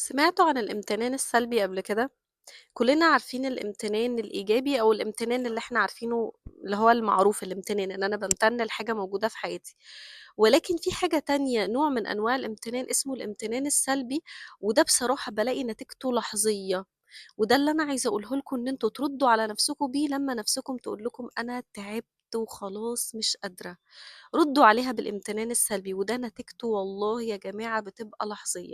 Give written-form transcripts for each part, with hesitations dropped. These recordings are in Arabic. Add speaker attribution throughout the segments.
Speaker 1: سمعتوا عن الامتنان السلبي قبل كده؟ كلنا عارفين الامتنان الإيجابي أو الامتنان اللي احنا عارفينه، اللي هو المعروف الامتنان ان انا بمتن لحاجة موجودة في حياتي. ولكن في حاجة تانية، نوع من انواع الامتنان اسمه الامتنان السلبي. وده بصراحة بلاقي نتيجته لحظية. وده اللي انا عايزة اقوله لكم، ان انتوا تردوا على نفسكم بيه لما نفسكم تقول لكم انا تعبت وخلاص مش قادرة. ردوا عليها بالامتنان السلبي، وده نتيجته والله يا جماعة بتبقى لحظية.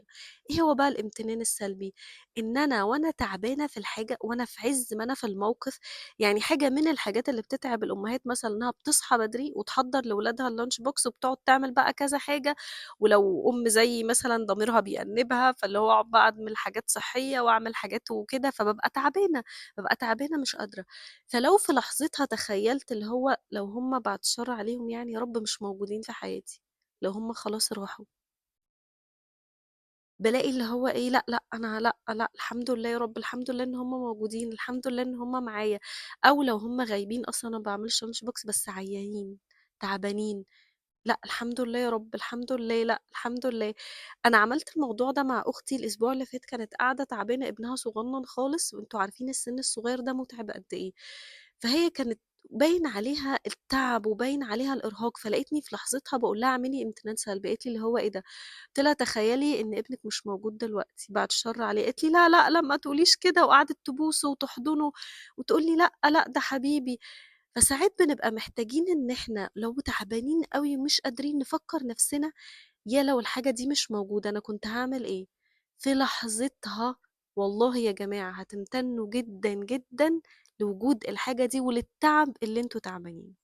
Speaker 1: ايه هو بقى الامتنان السلبي؟ ان انا وانا تعبانة في الحاجة، وانا في عز ما انا في الموقف. يعني حاجة من الحاجات اللي بتتعب الامهات مثلا انها بتصحى بدري وتحضر لاولادها اللانش بوكس وبتقعد تعمل بقى كذا حاجة. ولو ام زي مثلا ضميرها بيأنبها، فاللي هو اقعد بقى اعمل حاجات صحية واعمل حاجات وكده، فببقى تعبانة. ببقى تعبانة مش قادرة. فلو في لحظتها تخيلت اللي هو لو هم بعد الشر عليهم، يعني يا رب مش موجودين في حياتي، لو هم خلاص راحوا، بالاقي اللي هو ايه، لا لا انا لا لا، الحمد لله يا رب، الحمد لله ان هم موجودين، الحمد لله ان هم معايا. او لو هم غايبين اصلا انا ما بعملش لانش بوكس بس عيانين، تعبانين، لا الحمد لله يا رب، الحمد لله، لا الحمد لله. انا عملت الموضوع ده مع اختي الاسبوع اللي فات، كانت قاعده تعبانه، ابنها صغنن خالص، وانتوا عارفين السن الصغير ده متعب قد ايه. فهي كانت باين عليها التعب وباين عليها الارهاق، فلقيتني في لحظتها بقول لها اعملي امتنان سلبي. قالت لي اللي هو ايه ده؟ قلت لها تخيلي ان ابنك مش موجود دلوقتي بعد الشر عليه. قالت لي لا لا لا ما تقوليش كده، وقعدت تبوسه وتحضنه وتقول لي لا لا ده حبيبي. فساعات بنبقى محتاجين ان احنا لو تعبانين قوي ومش قادرين نفكر نفسنا، يا لو الحاجة دي مش موجودة انا كنت هعمل ايه في لحظتها. والله يا جماعة هتمتنوا جدا جدا لوجود الحاجة دي وللتعب اللي انتوا تعبانين.